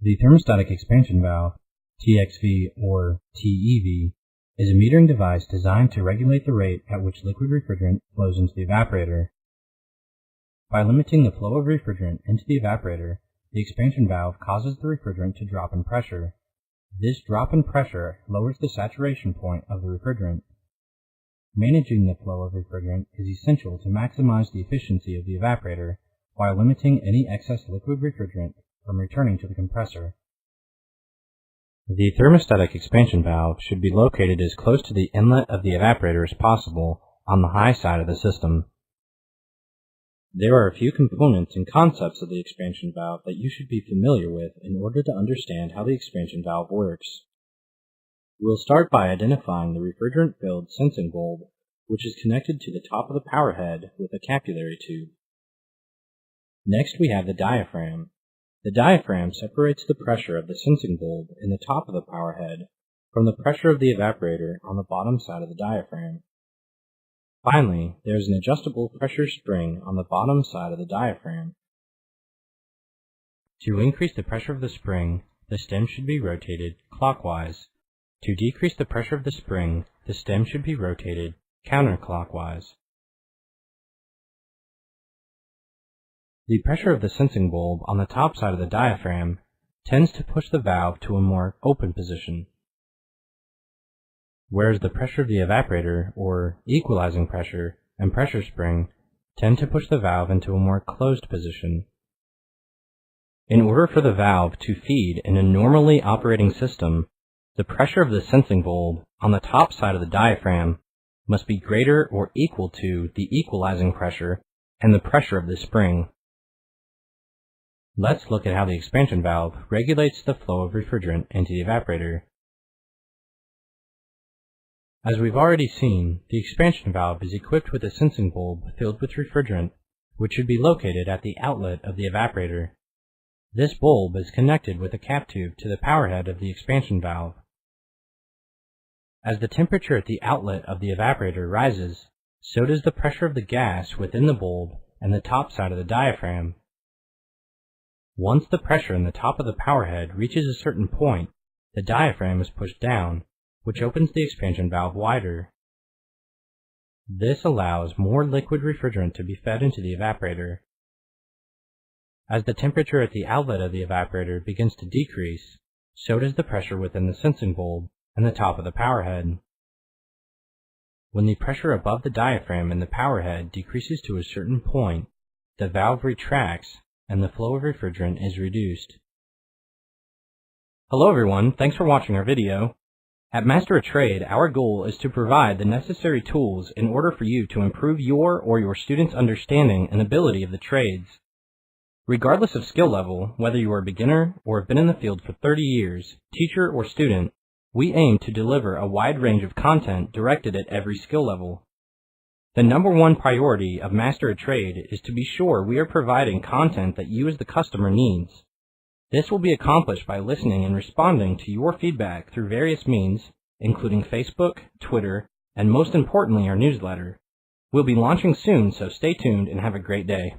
The thermostatic expansion valve, TXV or TEV, is a metering device designed to regulate the rate at which liquid refrigerant flows into the evaporator. By limiting the flow of refrigerant into the evaporator, the expansion valve causes the refrigerant to drop in pressure. This drop in pressure lowers the saturation point of the refrigerant. Managing the flow of refrigerant is essential to maximize the efficiency of the evaporator while limiting any excess liquid refrigerant from returning to the compressor. The thermostatic expansion valve should be located as close to the inlet of the evaporator as possible on the high side of the system. There are a few components and concepts of the expansion valve that you should be familiar with in order to understand how the expansion valve works. We'll start by identifying the refrigerant-filled sensing bulb, which is connected to the top of the power head with a capillary tube. Next we have the diaphragm. The diaphragm separates the pressure of the sensing bulb in the top of the power head from the pressure of the evaporator on the bottom side of the diaphragm. Finally, there is an adjustable pressure spring on the bottom side of the diaphragm. To increase the pressure of the spring, the stem should be rotated clockwise. To decrease the pressure of the spring, the stem should be rotated counterclockwise. The pressure of the sensing bulb on the top side of the diaphragm tends to push the valve to a more open position, whereas the pressure of the evaporator, or equalizing pressure, and pressure spring tend to push the valve into a more closed position. In order for the valve to feed in a normally operating system, the pressure of the sensing bulb on the top side of the diaphragm must be greater or equal to the equalizing pressure and the pressure of the spring. Let's look at how the expansion valve regulates the flow of refrigerant into the evaporator. As we've already seen, the expansion valve is equipped with a sensing bulb filled with refrigerant, which should be located at the outlet of the evaporator. This bulb is connected with a cap tube to the power head of the expansion valve. As the temperature at the outlet of the evaporator rises, so does the pressure of the gas within the bulb and the top side of the diaphragm. Once the pressure in the top of the power head reaches a certain point, the diaphragm is pushed down, which opens the expansion valve wider. This allows more liquid refrigerant to be fed into the evaporator. As the temperature at the outlet of the evaporator begins to decrease, so does the pressure within the sensing bulb and the top of the power head. When the pressure above the diaphragm in the power head decreases to a certain point, the valve retracts and the flow of refrigerant is reduced. Hello everyone, thanks for watching our video. At Master a Trade, our goal is to provide the necessary tools in order for you to improve your or your students' understanding and ability of the trades. Regardless of skill level, whether you are a beginner or have been in the field for 30 years, teacher or student, we aim to deliver a wide range of content directed at every skill level. The number one priority of Master a Trade is to be sure we are providing content that you as the customer needs. This will be accomplished by listening and responding to your feedback through various means, including Facebook, Twitter, and most importantly our newsletter. We'll be launching soon, so stay tuned and have a great day.